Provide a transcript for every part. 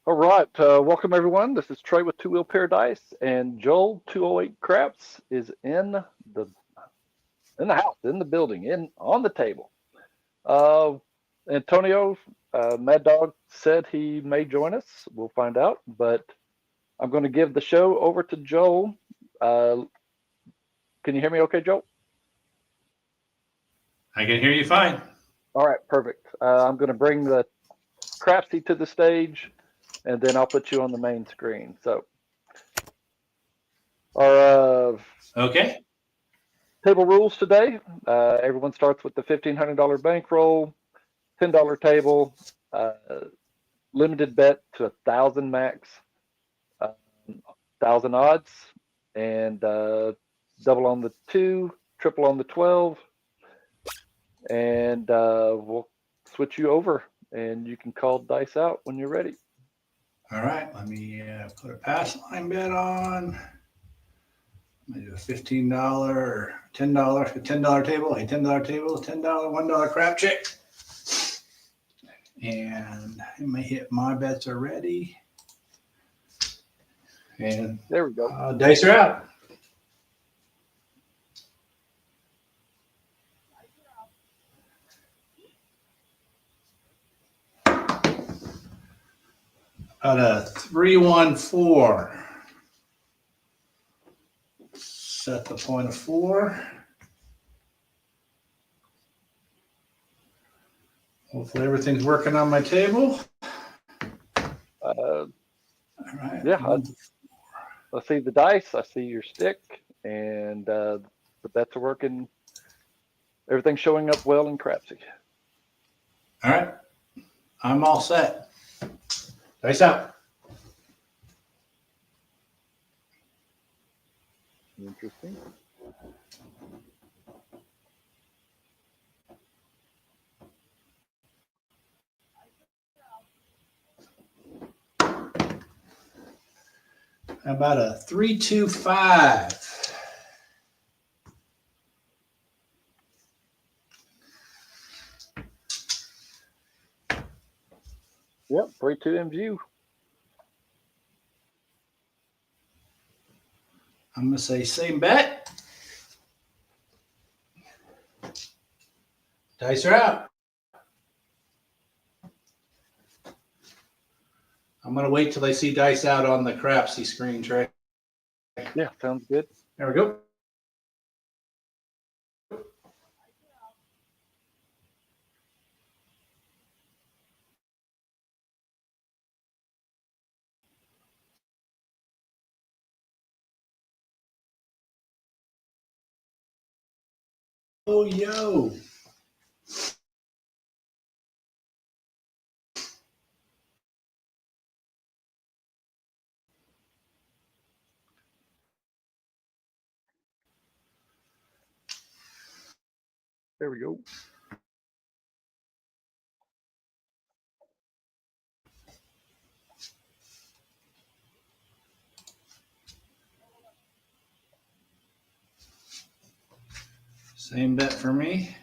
All right, welcome everyone. This is Trey with Two Wheel Paradise, and Joel 208 Craps is in the house, in the building, in on the table. Uh, Antonio, MaDDog said he may join us. We'll find out, but I'm going to give the show over to Joel. Can you hear me okay, Joel? I can hear you fine. All right, perfect. I'm going to bring the Crapsy to the stage, and then I'll put you on the main screen. So, our Okay. table rules today. Everyone starts with the $1,500 bankroll, $10 table, limited bet to 1,000 max, 1,000 odds, and double on the 2, triple on the 12, and we'll switch you over, and you can call dice out when you're ready. All right. Let me put a pass line bet on. I'm going to do a $15 or $10, a $10 table, a $10 table, $10, $1 crap check. And it may hit my bets are ready. And there we go. Dice are out. Got a 3-1-4. Set the point of 4. Hopefully everything's working on my table. All right. Yeah, I see the dice. I see your stick, and the bets are working. Everything's showing up well in Crapsy. All right. I'm all set. Dice out. Interesting. About a 325. Yep, 3-2 in view. I'm going to say same bet. Dice are out. I'm going to wait till I see dice out on the Crapsy screen, Trey. Yeah, sounds good. There we go. Oh, yo. There we go. Same bet for me.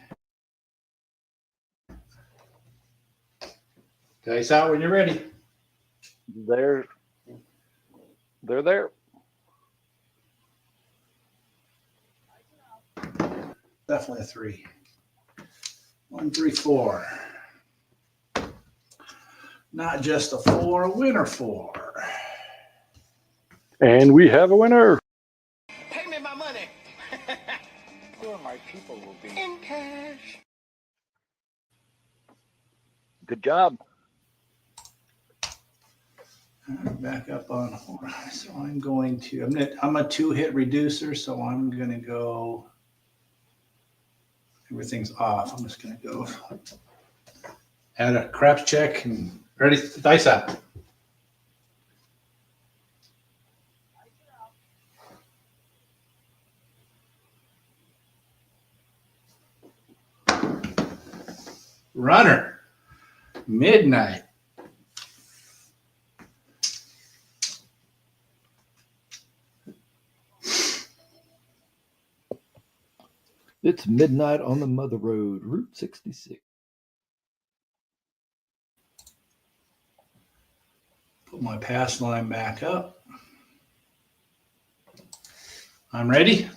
Dice out when you're ready. They're there. Definitely a 3. 1, 3, 4. Not just a 4, a winner 4. And we have a winner. Pay me my money. Poor my people will be in cash. Good job. Back up on. So I'm going to. I'm a 2-hit reducer, so I'm going to go. Everything's off. I'm just going to go add a craps check and ready. Dice out. Runner. Midnight. It's midnight on the Mother Road, Route 66. Put my pass line back up. I'm ready.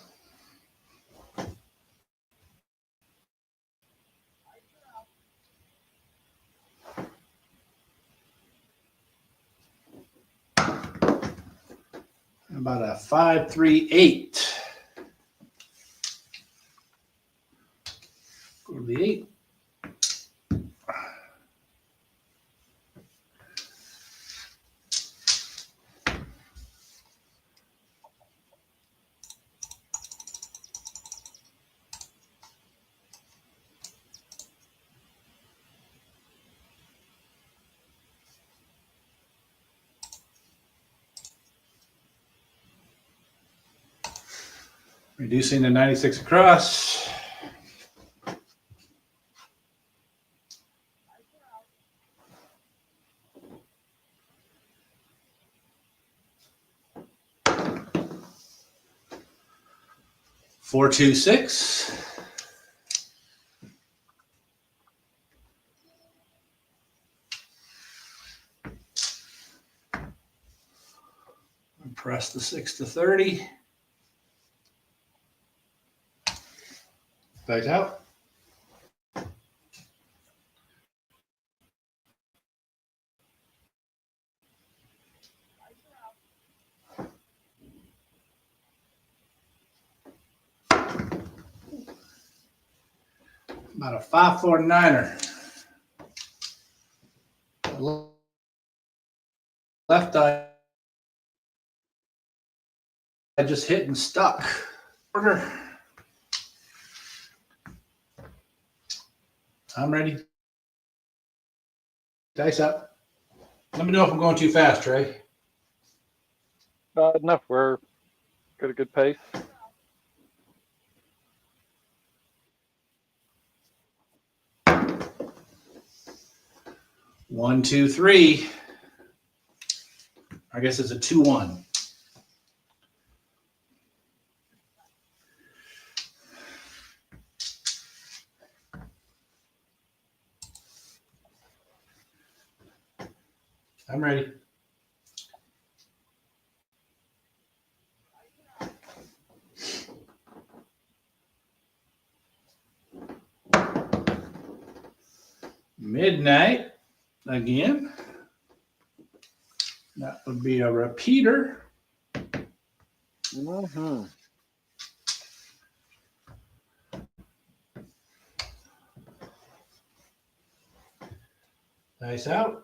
About a 5, 3, 8. Go to the 8. Reducing to 96 across. Four, 2, 6. Press the 6 to 30. Dice out. About a 5, 4, 9er. Left eye. I just hit and stuck. Order. I'm ready. Dice up. Let me know if I'm going too fast, Trey. No, we're got a good pace. One, 2, 3. I guess it's a 2-1. I'm ready. Midnight again. That would be a repeater. Mm-hmm. Dice out.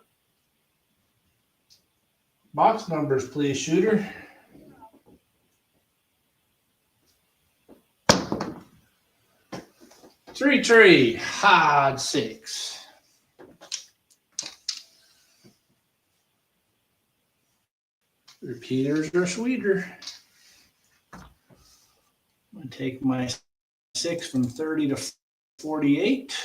Box numbers, please, shooter. Three, hard 6. Repeaters are sweeter. I'm going to take my 6 from 30 to 48.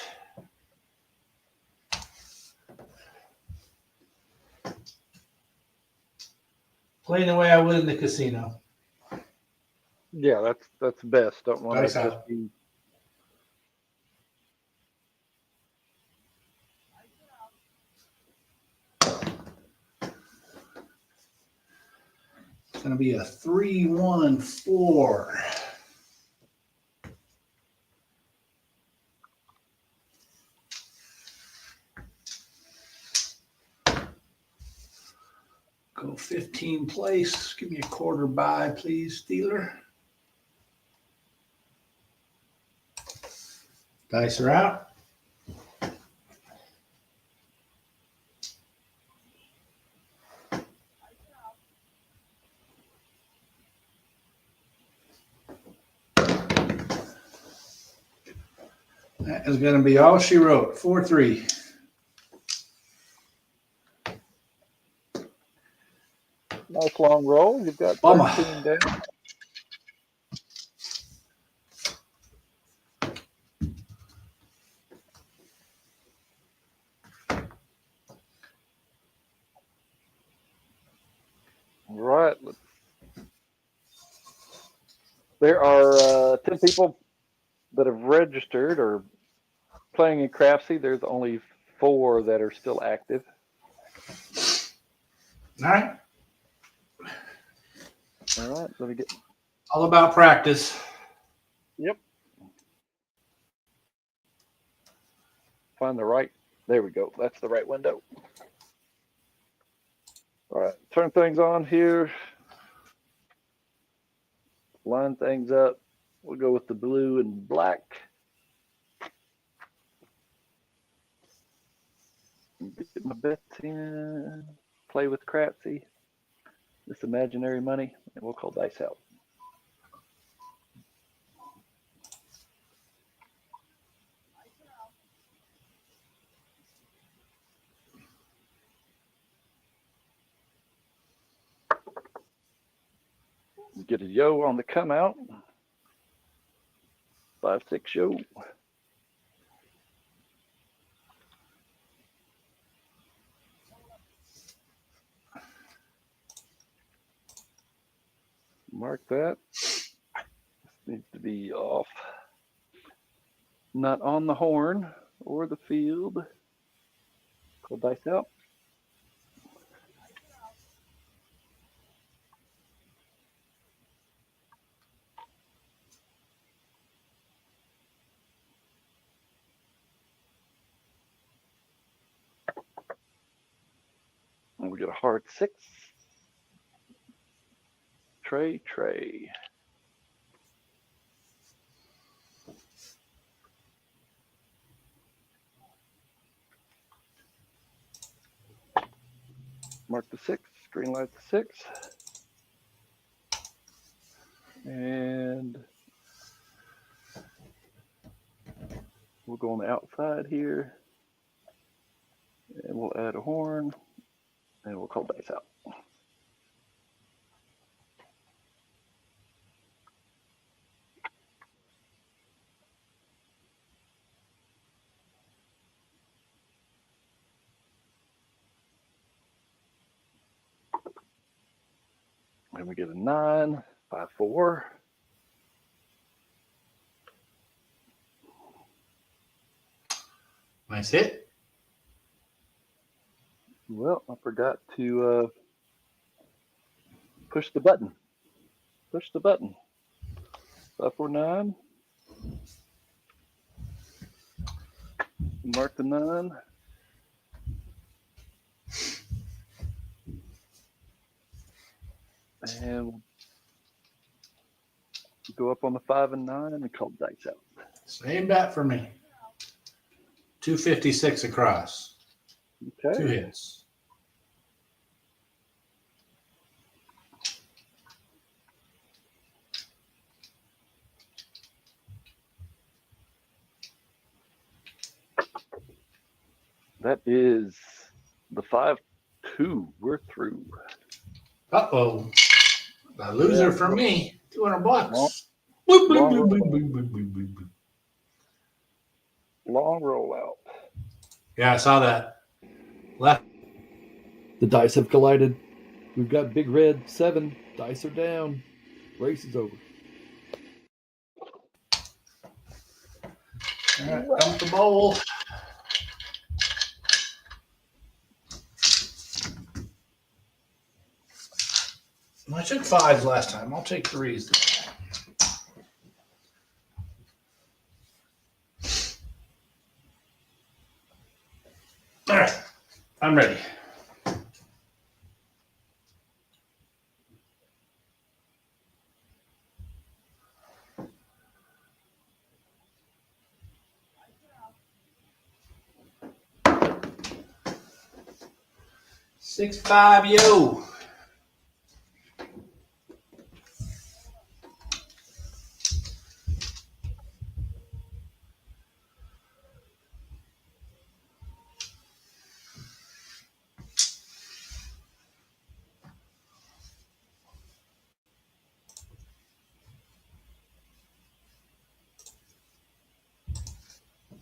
Playing the way I would in the casino. Yeah, that's best. Don't want to Dice just out. be. It's going to be a 3, 1, 4. Go 15 place. Give me a quarter buy, please, Steeler. Dice are out. That is going to be all she wrote. 4-3. Nice long roll. You've got Bummer. 13 down. All right. There are 10 people that have registered or playing in Crapsy. There's only 4 that are still active. All right. All right. Let me get. All about practice. Yep. Find the right. There we go. That's the right window. All right. Turn things on here. Line things up. We'll go with the blue and black. Get my bets in. Play with Crapsy. This imaginary money. And we'll call dice out. Get a yo on the come out. 5-6 yo. Mark that. This needs to be off. Not on the horn or the field. Call dice out. And we get a hard 6. Trey. Mark the 6. Green light the 6. And we'll go on the outside here. And we'll add a horn. And we'll call dice out. And we get a 9, 5-4. Nice hit. Well, I forgot to push the button. Push the button. 549. Mark the 9. And we'll go up on the 5 and 9 and call the dice out. Same bet for me. 256 across. Okay. 2 hits. That is the 5-2. We're through. Uh-oh. A loser for me. $200. Long- Boop, boop, long boop, roll. boop, boop, boop, boop, boop, boop. Long rollout. Yeah, I saw that. Left. The dice have collided. We've got Big Red 7. Dice are down. Race is over. All right, dump the bowl. I took 5s last time. I'll take 3s this time. All right, I'm ready. Six, 5, yo.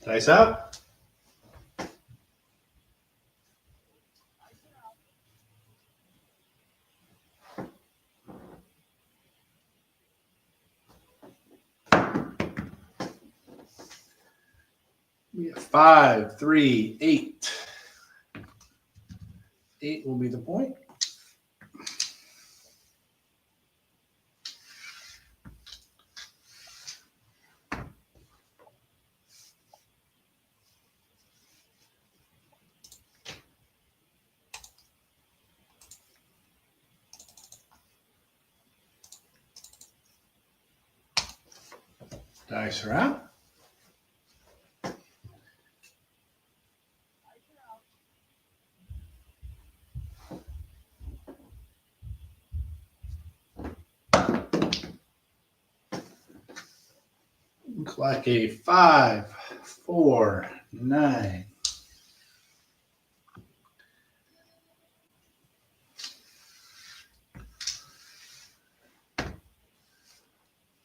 Dice out. We have 5, 3, 8. 8 will be the point. Dice are out. Looks like a 5, 4, 9.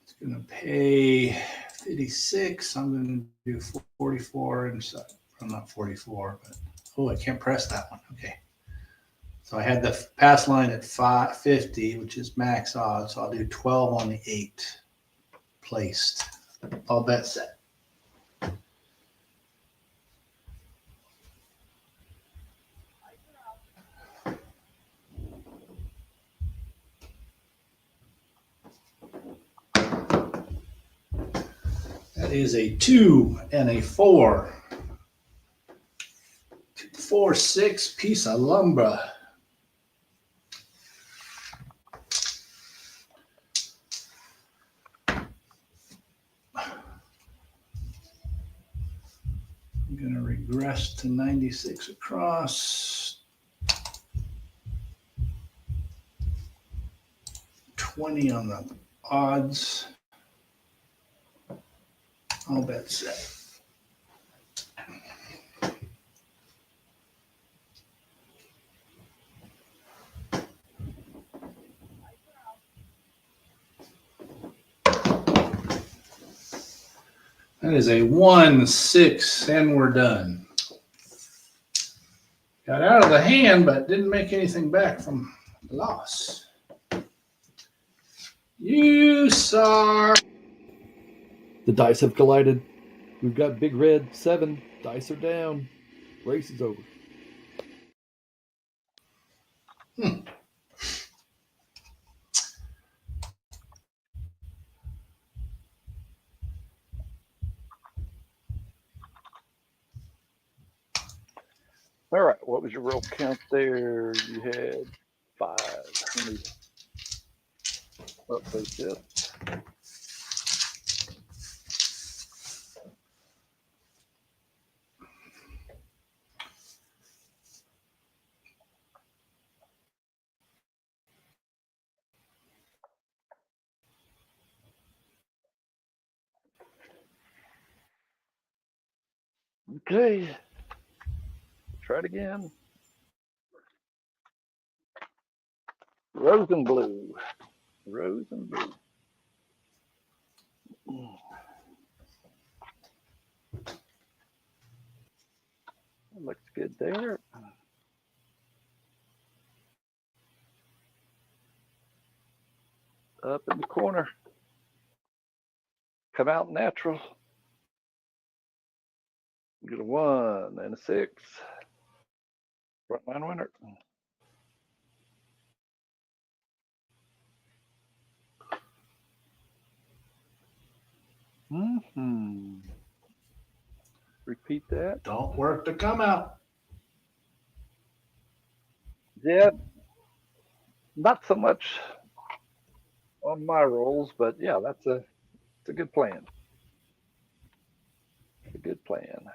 It's going to pay 56. I'm going to do 44 inside. I'm not 44, but oh, I can't press that one. Okay. So I had the pass line at 550, which is max odds. So I'll do 12 on the 8 placed. All bet set. That is a 2 and a 4. 4, 6 piece of lumber. I'm going to regress to 96 across. 20 on the odds. All bet set. That is a 1, 6, and we're done. Got out of the hand, but didn't make anything back from the loss. You saw. The dice have collided. We've got Big Red 7. Dice are down. Race is over. All right, what was your roll count there? You had 5. Let me update this. Okay, try it again. Rose and blue. Rose and blue. Looks good there. Up in the corner. Come out natural. Get a 1 and a 6. Frontline winner. Repeat that. Don't work to come out. Yeah, not so much on my rolls, but yeah, it's a good plan. It's a good plan.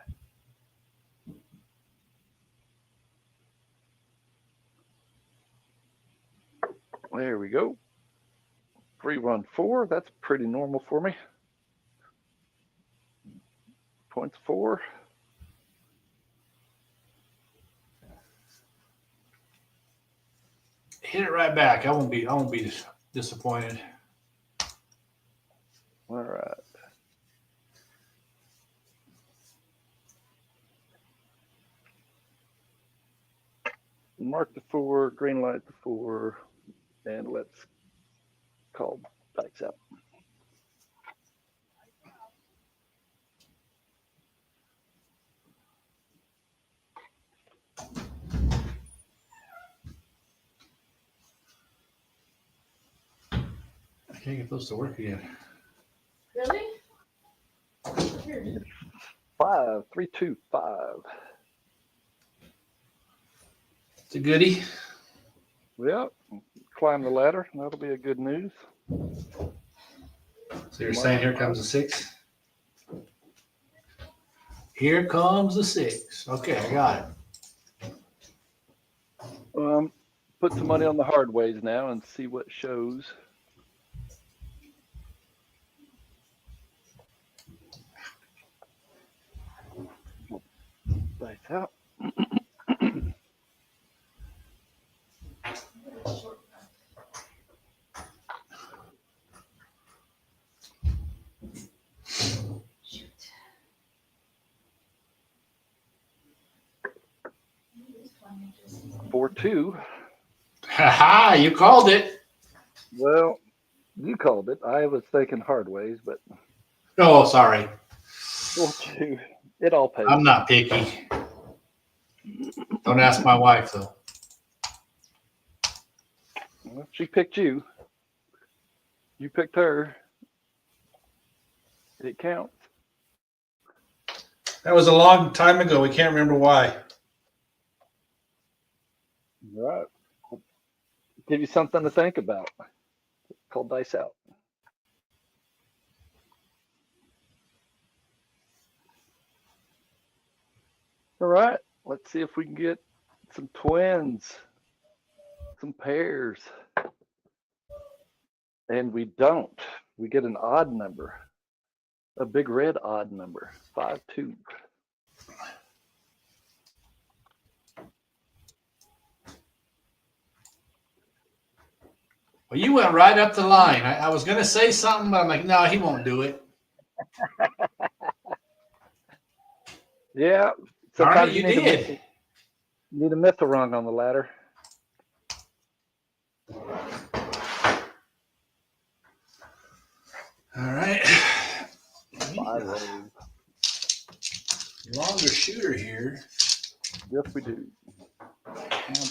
There we go. 314. That's pretty normal for me. Points 4. Hit it right back. I won't be disappointed. All right. Mark the 4, green light the 4, and let's call dice out. I can't get those to work again. Really? Here. 5, 3, 2, 5. It's a goodie. Yep. Climb the ladder. That'll be a good news. So you're saying here comes a 6? Here comes the 6. Okay, I got it. Put some money on the hard ways now and see what shows. Dice out. Shoot. 4, 2. Ha! You called it. Well, you called it. I was thinking hard ways, but Oh, sorry. 4, 2. It all pays. I'm not picky. Don't ask my wife, though. Well, she picked you. You picked her. It counts. That was a long time ago. We can't remember why. All right. Give you something to think about. Call dice out. All right. Let's see if we can get some twins, some pairs. And we don't. We get an odd number, a big red odd number, 5, 2. Well, you went right up the line. I was going to say something, but I'm like, no, he won't do it. Yeah. Darn Sometimes it, you need did. need to miss a rung on the ladder. All right. 5 rows. Longer shooter here. Yes, we do.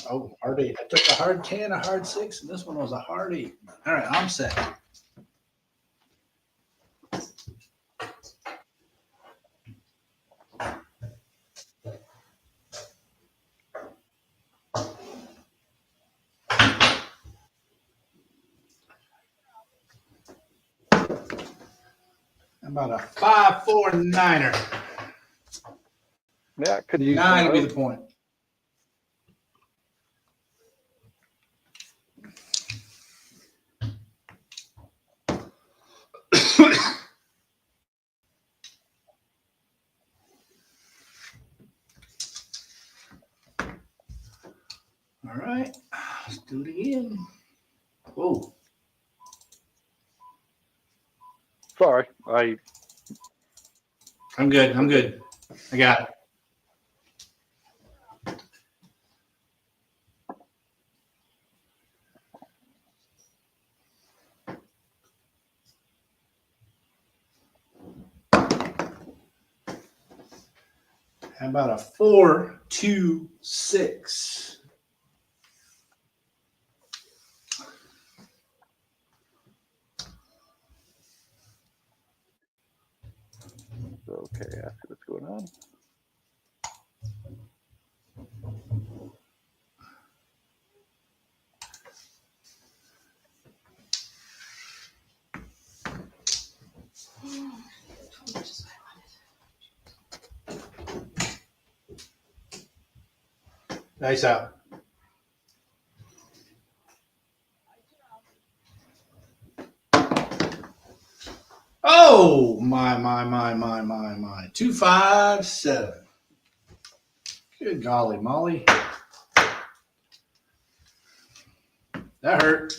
Oh, hard 8. I took a hard 10, a hard 6, and this one was a hard 8. All right, I'm set. about a 5, 4, 9er? Yeah, I could use 9 some would be hope. the point. All right, let's do it again. Whoa. Sorry, I'm good. I'm good. I got it. How about a 4, 2, 6? okay. I see what's going on. Nice out. Oh, my. 2, 5, 7. Good golly, Molly. That hurt.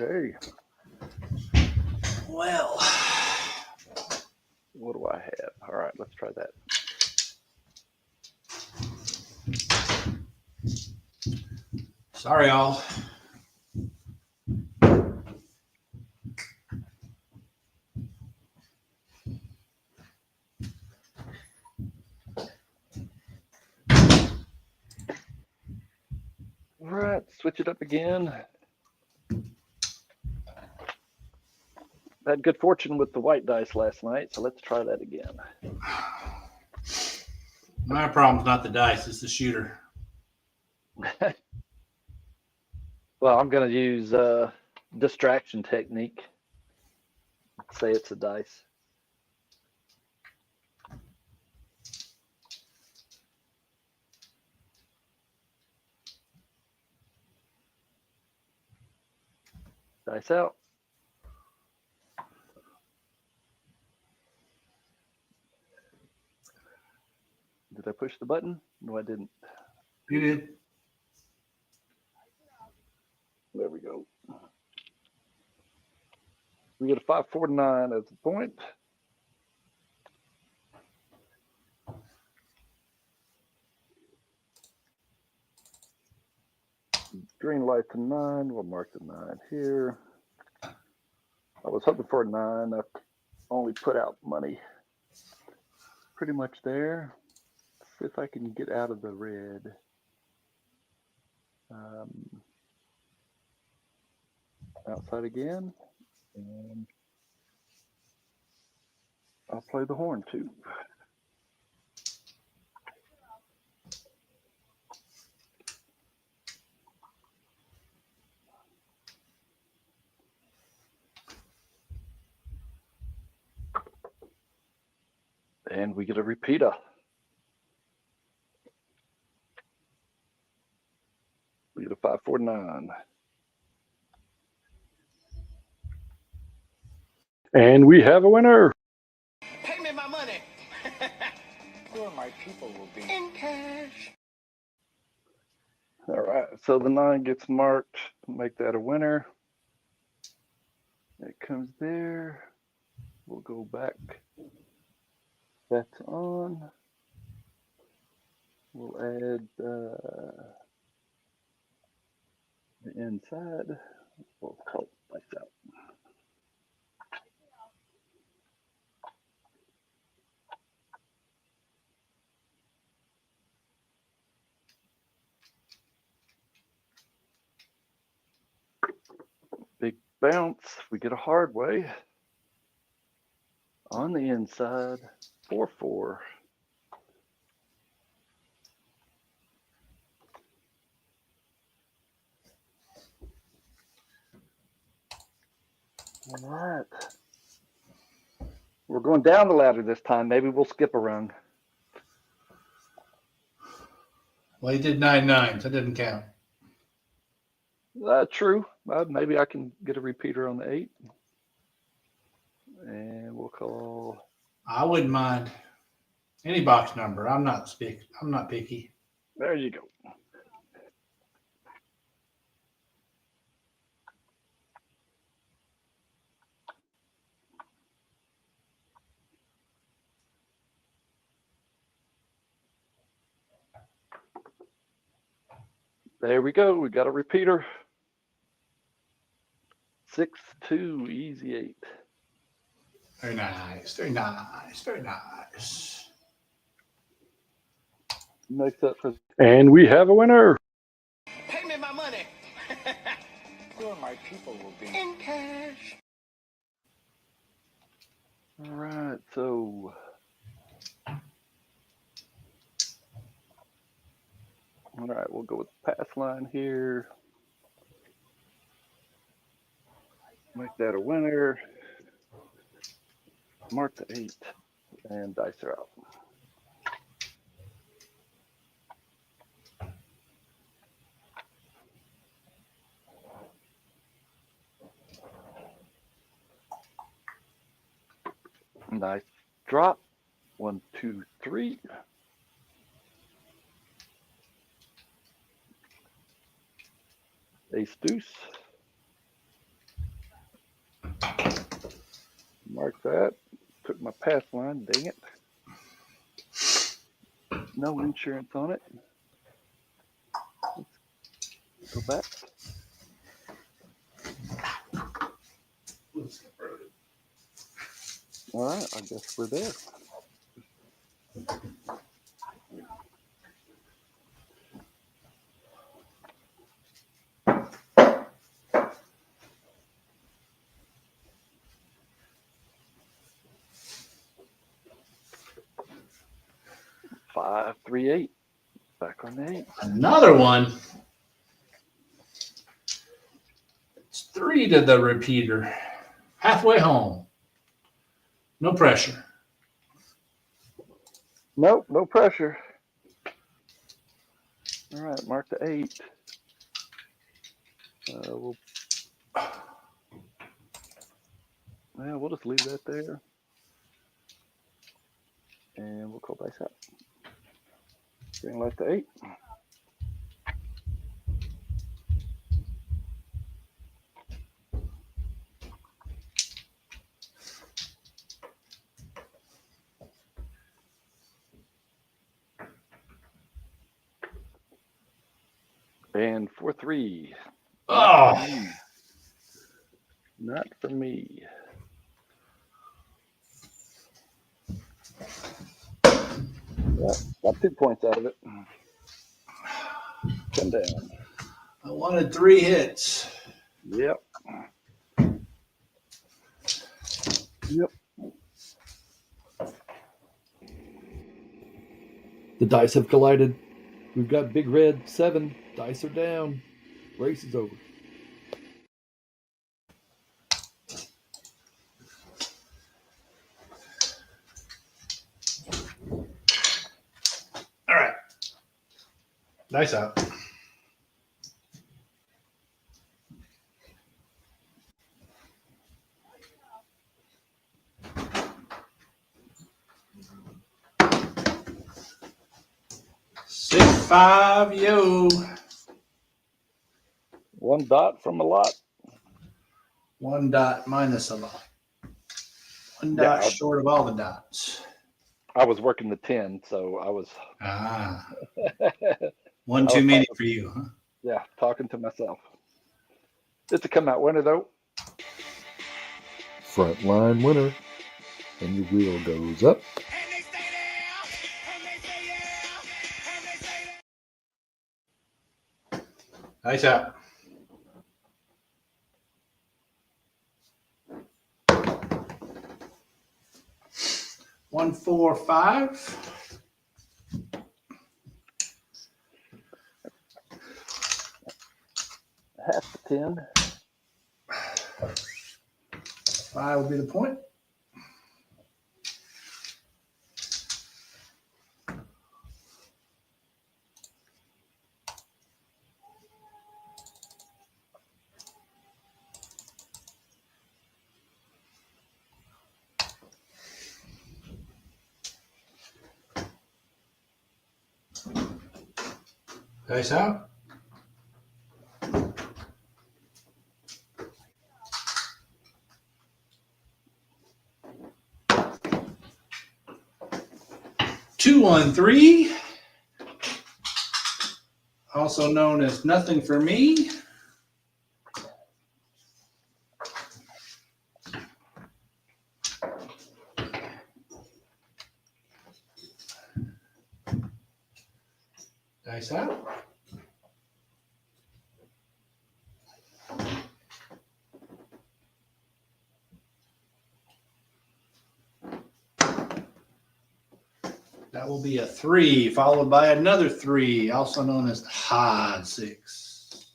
Okay, Well, what do I have? All right, let's try that. sorry, y'all. All right, switch it up again. Had good fortune with the white dice last night, so let's try that again. My problem's not the dice, it's the shooter. Well, I'm going to use distraction technique. Say it's a dice. Dice out. Did I push the button? No, I didn't. You did. There we go. We get a 5, 4, 9 as a point. Green light to 9. We'll mark the 9 here. I was hoping for a 9. I only put out money pretty much there. Let's see if I can get out of the red. Outside again. And I'll play the horn too. And we get a repeater. We get a 5, 4, 9. And we have a winner. Pay me my money. Or my people will be in cash. All right, so the 9 gets marked. Make that a winner. It comes there. We'll go back. That's on. We'll add the inside. We'll call it lights out. Big bounce. We get a hard way. On the inside, 4, 4. All right. We're going down the ladder this time. Maybe we'll skip a rung. Well, he did 9 9s. That didn't count. True. Maybe I can get a repeater on the 8. And we'll call. I wouldn't mind any box number. I'm not picky. There you go. There we go. We got a repeater. 6-2, easy 8. Very nice. Very nice. Very nice. Makes up for. And we have a winner. Pay me my money. Or my people will be in cash. All right. So. All right. We'll go with the pass line here. Make that a winner. Mark the 8. And dice are out. Nice drop. 1, 2, 3. Ace deuce. Mark that. Took my pass line. Dang it. No insurance on it. Let's go back. All right. I guess we're there. Five, 3, 8. Back on the 8. Another one. It's 3 to the repeater. Halfway home. No pressure. Nope, no pressure. All right, mark the 8. We'll just leave that there. And we'll call dice out. Green light to 8. And 4-3. Oh, Not for me. Yeah, got 2 points out of it. Come down. I wanted 3 hits. Yep. Yep. The dice have collided. We've got big red 7. Dice are down. Race is over. All right. Dice out. Six, 5, yo. 1 dot from a lot. 1 dot minus a lot. 1 dot Yeah, short of all the dots. I was working the 10, so I was. Ah. One too many for you, huh? Yeah, talking to myself. It's a come out winner, though. Frontline winner. And your wheel goes up. And they stay there. And they stay there. And they stay there. Dice out. One, 4, 5. Half the 10. 5 will be the point. Dice out. Two on three, also known as nothing for me. Dice out. That will be a 3, followed by another 3, also known as the hard 6.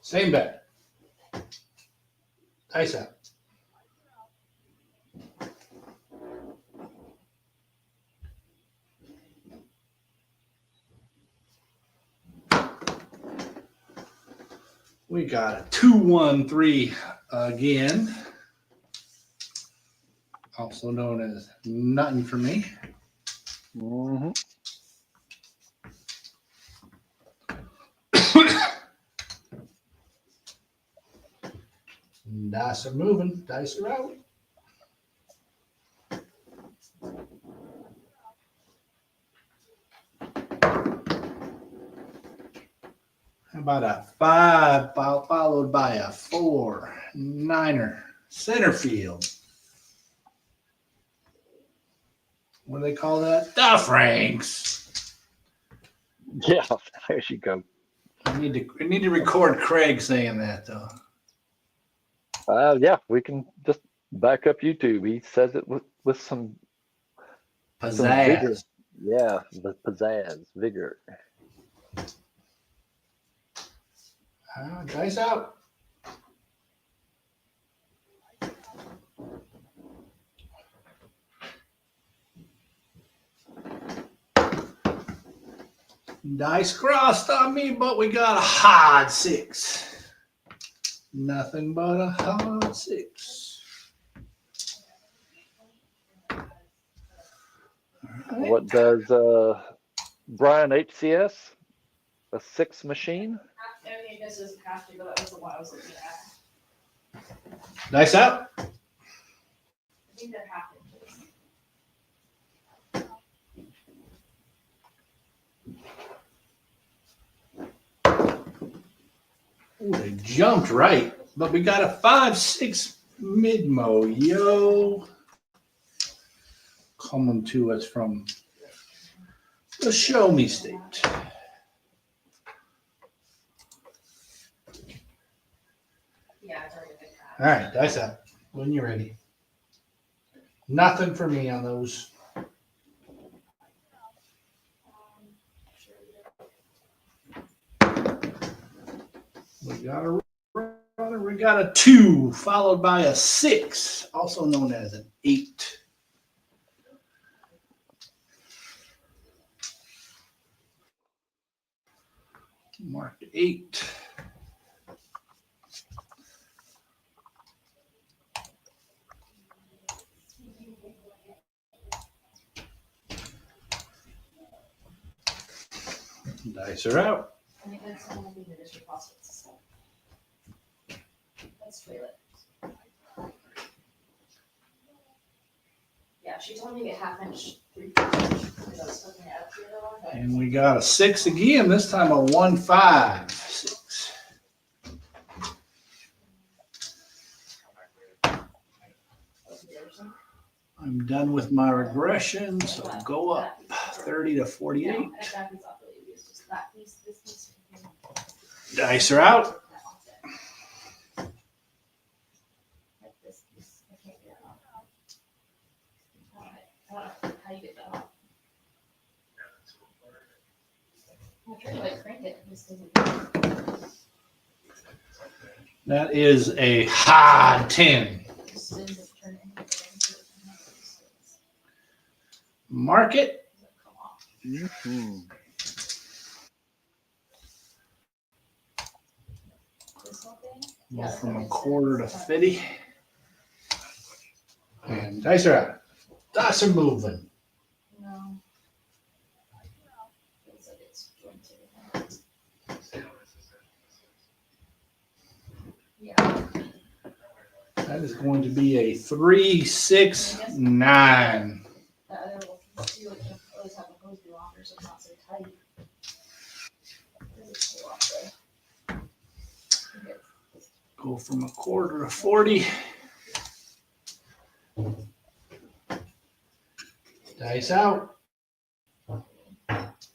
Same bet. Dice out. We got a 2-1-3 again, also known as nothing for me. Mm-hmm. Dice are moving, dice are out. How about a 5 followed by a 4, 9er, center field. What do they call that? The Franks. Yeah, there you go. I need to record Craig saying that though. Yeah, we can just back up YouTube. He says it with some vigor. Pizzazz. Yeah, the pizzazz, vigor. Dice out. Dice crossed on me, but we got a hard 6. Nothing but a hard 6. All right. What does Brian HCS? A 6 machine? Okay, this doesn't have to, but that was the one I was looking at. Dice out. I think they're half inches. Ooh, they jumped right, but we got a 5-6 mid-mo, yo. Coming to us from the Show Me State. Yeah, it's already been cut. All right, dice out. When you're ready. Nothing for me on those. We got a 2 followed by a 6, also known as an 8. Marked 8. Dice are out. I think that's one of the district hospitals. That's toilet. Yeah, she told me to get half-inch 3/4 because I was looking at the other one. But And we got a 6 again, this time a 1-5-6. I'm done with my regression, so go up 30 to 48. No, that piece off the leaf. It's just that piece. This piece. Dice are out. That one's it. try to like crank it. It just doesn't. That is a hard 10. Just ends up turning. Mark it. Come off. Mhm. This whole thing. Go from a quarter to 50. And dice are out. Dice are moving. No. Feels like it's jointed. Yeah. That is going to be a 3, 6, 9. The other will do it. Always have the hose be longer, so it's not so tight. It's pull off there. Okay. Go from a quarter to 40. Dice out.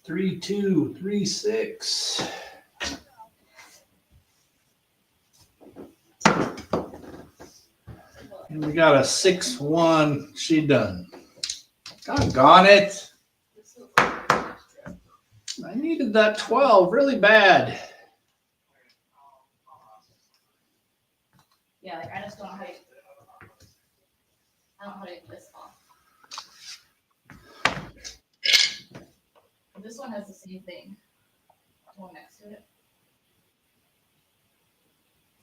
3, 2, 3, 6. And we got a 6, 1. She done. Doggone it. This looks like an extra. I needed that 12 really bad. Yeah, like I just don't know how to. I don't know how to get this off. This one has the same thing. One next to it.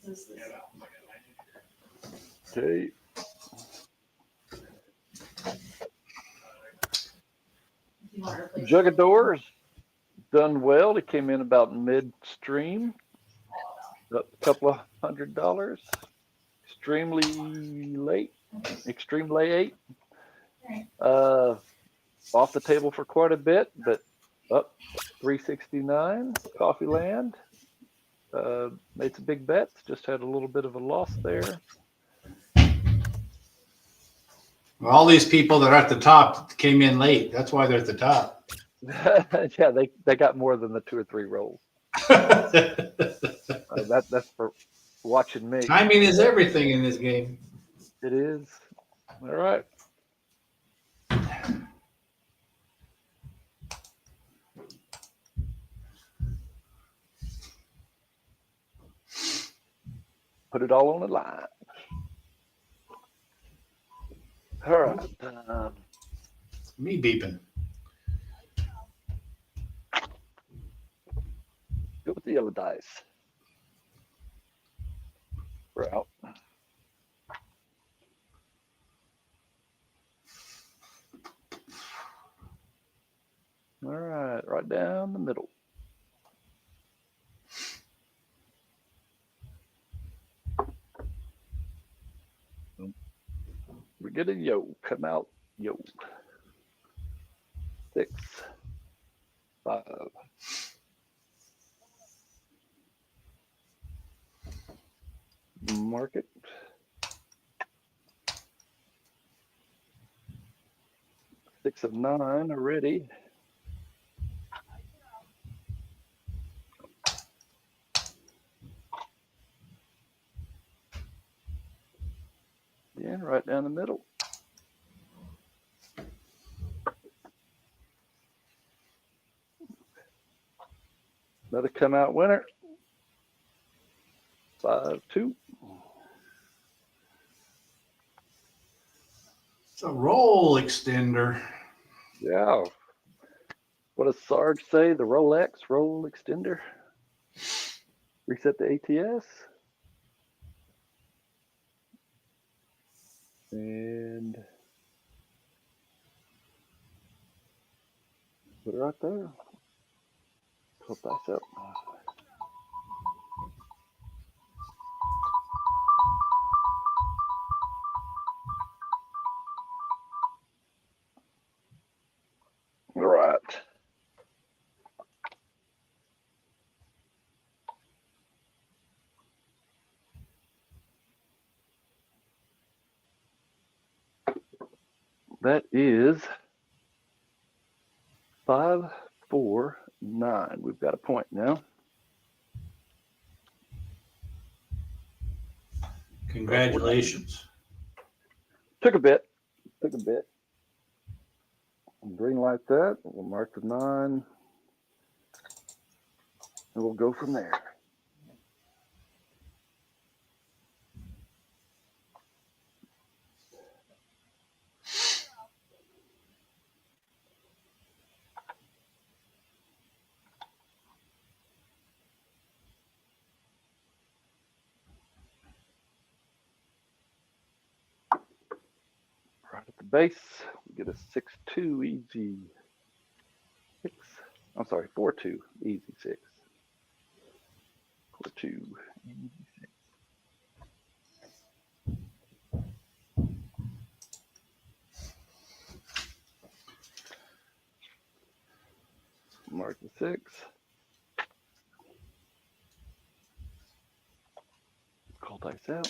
This is Okay. if you want to replace Jugador's done well. He came in about midstream, up a couple of $100. Extremely late, extreme late. Off the table for quite a bit, but up 369. Coffee Land made some big bets. Just had a little bit of a loss there. All these people that are at the top came in late. That's why they're at the top. Yeah, they got more than the 2 or 3 rolls. That's for watching me. Timing is everything in this game. It is. All right. Put it all on the line. All right. Me beeping. Go with the yellow dice. We're out. All right down the middle. We get a yo, come out, yo. 6, 5. Mark it. 6 of 9 already. Yeah, right down the middle. Another come out winner. 5, 2. It's a roll extender. Yeah. What does Sarge say? The Rolex roll extender. Reset the ATS. And put it right there. Flip dice up. All right. That is 5, 4, 9. We've got a point now. Congratulations. Took a bit. Green light that. We'll mark the 9. and we'll go from there. Right at the base, we get a 6-2 easy 6. I'm sorry, 4-2 easy 6. 4-2 easy 6. Mark the 6. Call dice out.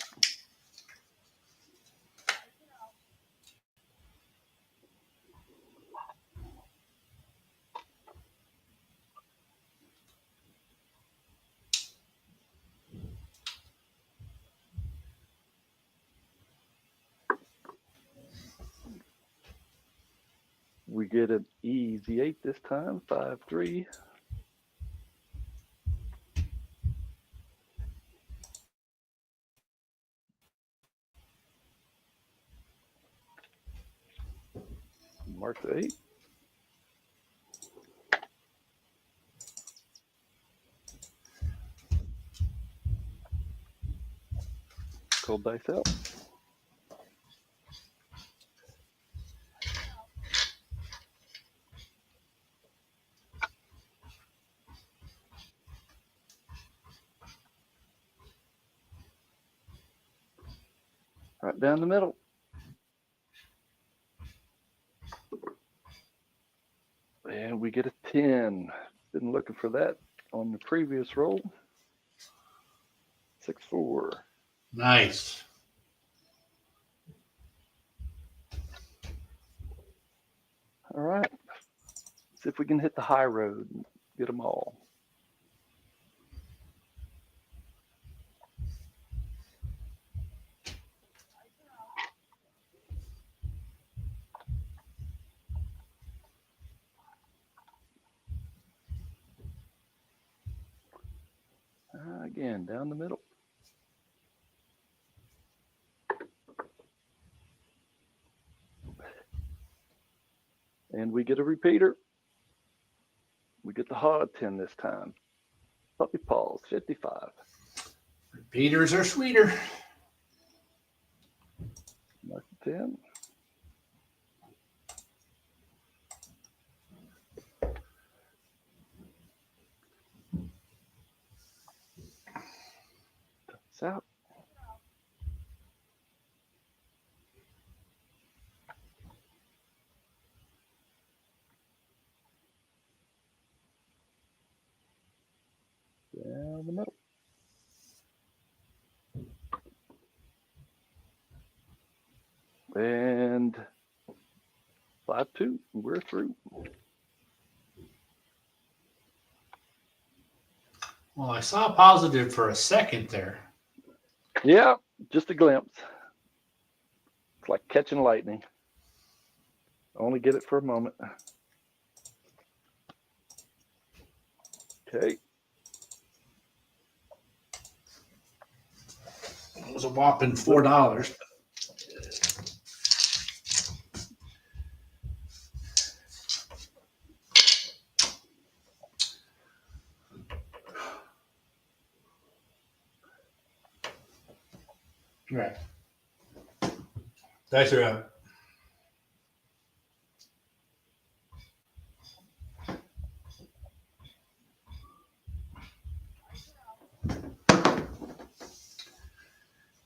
We get an easy 8 this time, 5-3. Mark the 8. Cold dice out. Right down the middle. And we get a 10. Been looking for that on the previous roll. 6-4. Nice. All right. See if we can hit the high road and get them all. Again, down the middle. And we get a repeater. We get the hard 10 this time. Puppy paws, 55. Repeaters are sweeter. Mark the 10. It's out. Down the middle. And 5-2. We're through. Well, I saw positive for a second there. Yeah, just a glimpse. It's like catching lightning. Only get it for a moment. Okay. It was a whopping $4. Right. Dice are out.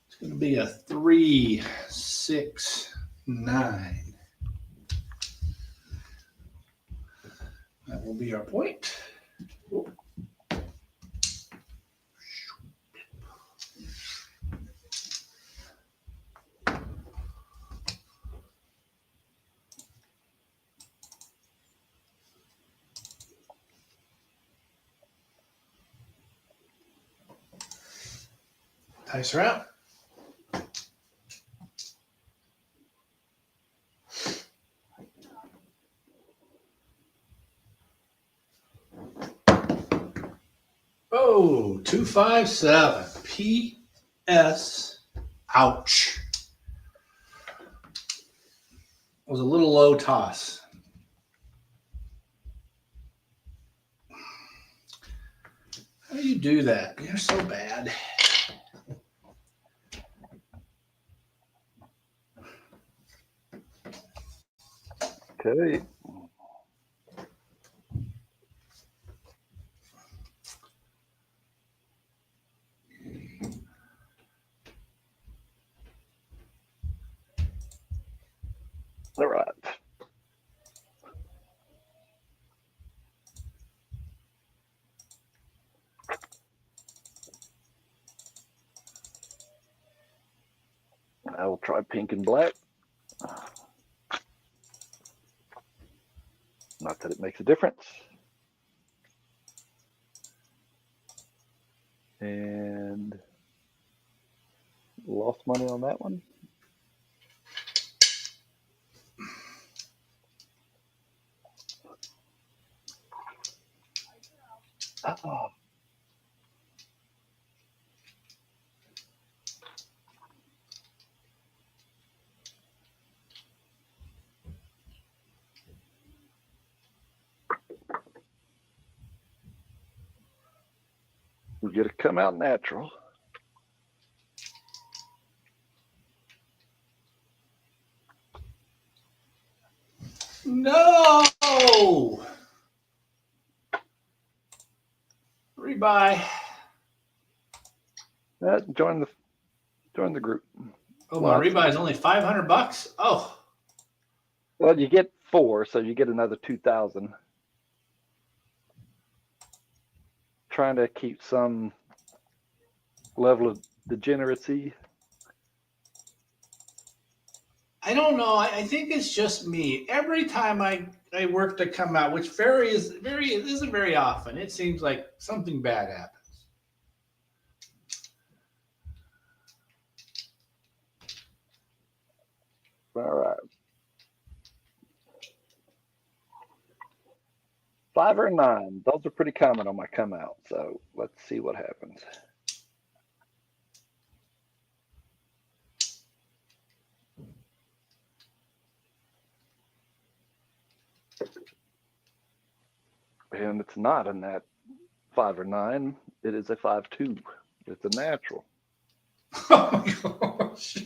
It's going to be a 3, 6, 9. That will be our point. Dice are out. 257. P.S. Ouch. It was a little low toss. How do you do that? You're so bad. Okay. All right. I will try pink and black. Not that it makes a difference. And lost money on that one. Oh. We get to come out natural. No! Rebuy. Join the group. Oh, my rebuy is only $500. Oh. Well, you get 4, so you get another 2,000. Trying to keep some level of degeneracy. I don't know. I think it's just me. Every time I work to come out, which isn't very often, it seems like something bad happens. All right. 5 or 9. Those are pretty common on my come out. So let's see what happens. And it's not a nat 5 or 9. It is a 5-2. It's a natural. Oh my gosh.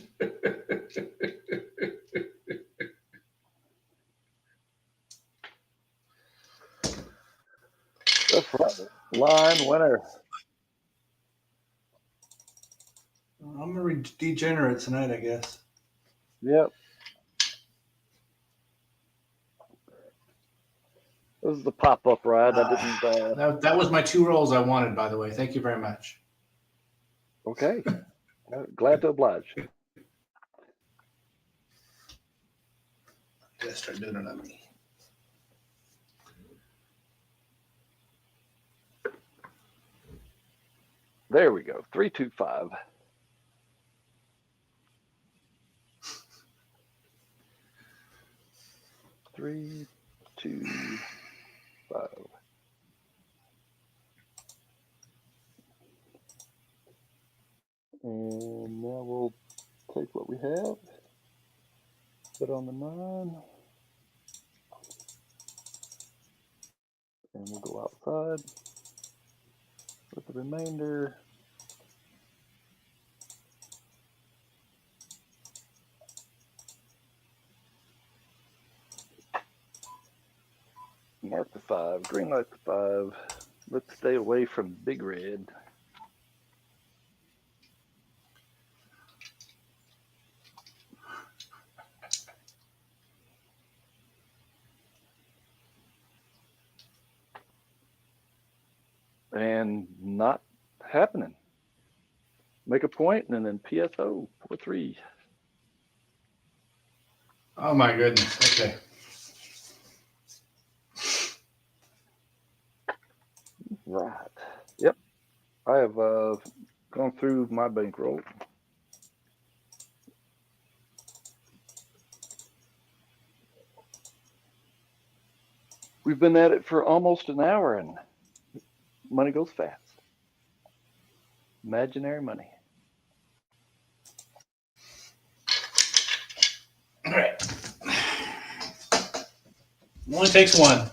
The front line winner. I'm a degenerate tonight, I guess. Yep. This is the pop-up ride. I didn't. That was my 2 rolls I wanted, by the way. Thank you very much. Okay. Glad to oblige. Gotta start doing it on me. There we go. 3-2-5. Three, 2, 5. And now we'll take what we have, put on the 9, and we'll go outside with the remainder. Mark the 5, green light the 5. Let's stay away from big red. And not happening. Make a point and then PSO 4-3. Oh my goodness. Okay. Right. Yep. I have gone through my bankroll. We've been at it for almost an hour and money goes fast. Imaginary money. All right. Only takes one.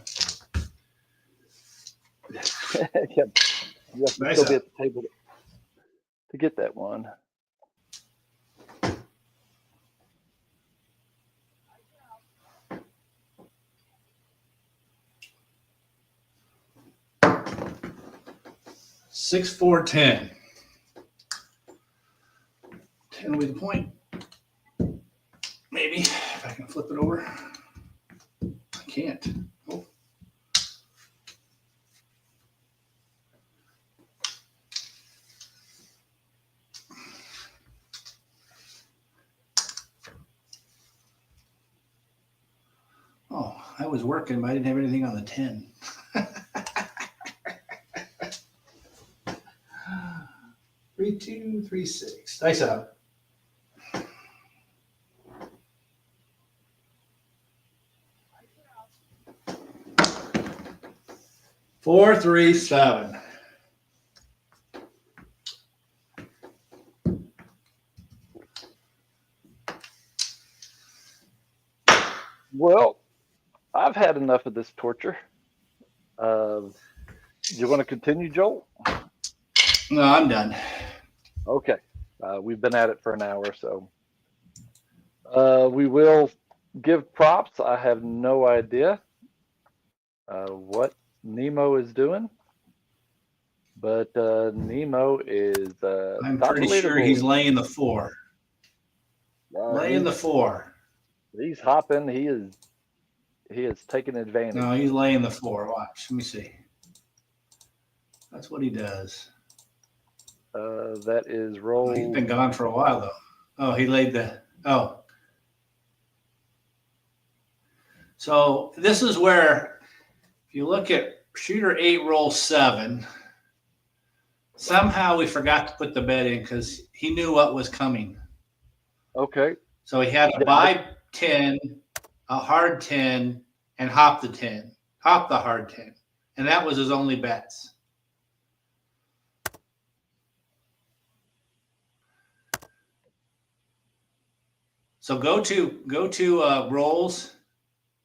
Yeah, you have to Nice still be up. at the table to get that one. Six, 4, 10. 10 will be the point. Maybe if I can flip it over. I can't. Oh. Oh, I was working, but I didn't have anything on the 10. 3, 2, 3, 6. Nice out. 4, 3, 7. Well, I've had enough of this torture. You want to continue, Joel? No, I'm done. Okay. We've been at it for an hour, so we will give props. I have no idea what Nemo is doing, but Nemo is I'm top of pretty the sure he's leaderboard. laying the 4. Laying the 4. He's hopping. He is taking advantage. No, he's laying the 4. Watch. Let me see. That's what he does. That is roll. He's been gone for a while, though. Oh, he laid the. Oh. So this is where, if you look at shooter 8, roll 7, somehow we forgot to put the bet in because he knew what was coming. Okay. So he had to buy 10, a hard 10, and hop the 10. Hop the hard 10. And that was his only bets. So go to rolls.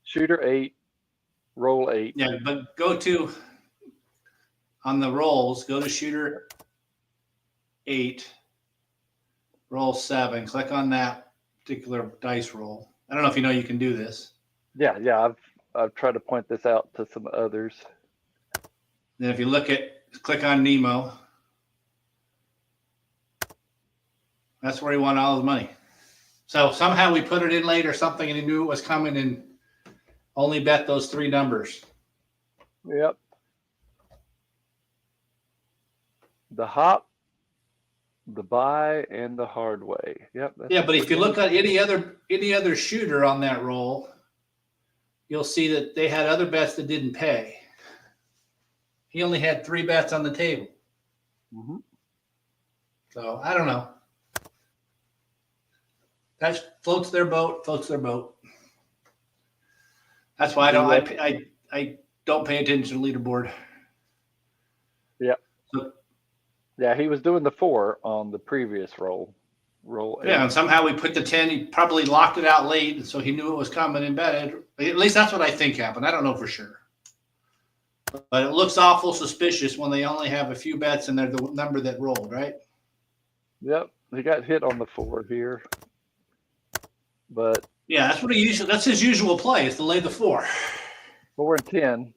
Shooter 8, roll 8. Yeah, but go to on the rolls, go to shooter 8, roll 7. Click on that particular dice roll. I don't know if you know you can do this. Yeah. I've tried to point this out to some others. Then if you click on Nemo, that's where he won all his money. So somehow we put it in late or something, and he knew it was coming and only bet those 3 numbers. Yep. The hop, the buy, and the hard way. Yep. Yeah, but if you look at any other shooter on that roll, you'll see that they had other bets that didn't pay. He only had 3 bets on the table. Mm-hmm. So I don't know. That floats their boat. That's why I don't pay attention to the leaderboard. Yeah. So, Yeah, he was doing the 4 on the previous roll. Roll 8. yeah, and somehow we put the 10. He probably locked it out late, and so he knew it was coming and betted. At least that's what I think happened. I don't know for sure. But it looks awful suspicious when they only have a few bets and they're the number that rolled, right? Yep. He got hit on the 4 here. But yeah, that's his usual play, is to lay the 4. 4 and 10.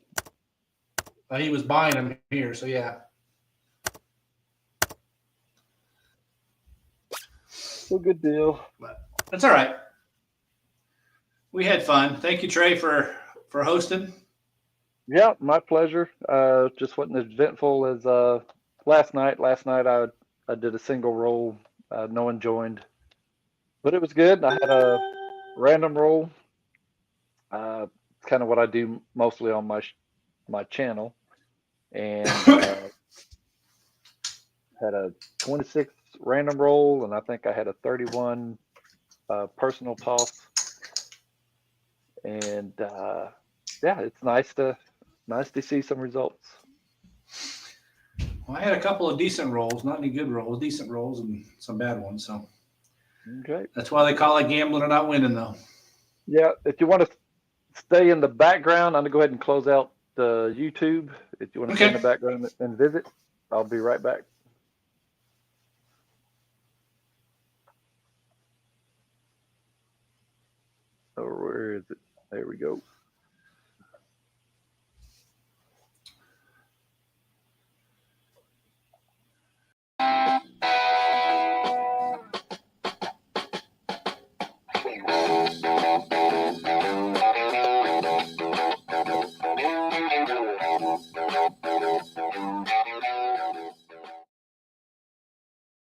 He was buying them here, so yeah. So good deal. But that's all right. We had fun. Thank you, Trey, for hosting. Yeah, my pleasure. Just wasn't as eventful as last night. Last night I did a single roll. No one joined, but it was good. I had a random roll. It's kind of what I do mostly on my channel, and had a 26 random roll, and I think I had a 31 personal toss. And yeah, it's nice to see some results. Well, I had a couple of decent rolls, not any good rolls, decent rolls, and some bad ones. So Okay. that's why they call it gambling or not winning, though. Yeah, if you want to stay in the background, I'm gonna go ahead and close out the YouTube. If you want to stay in the Okay. background and visit, I'll be right back. Oh, where is it? There we go.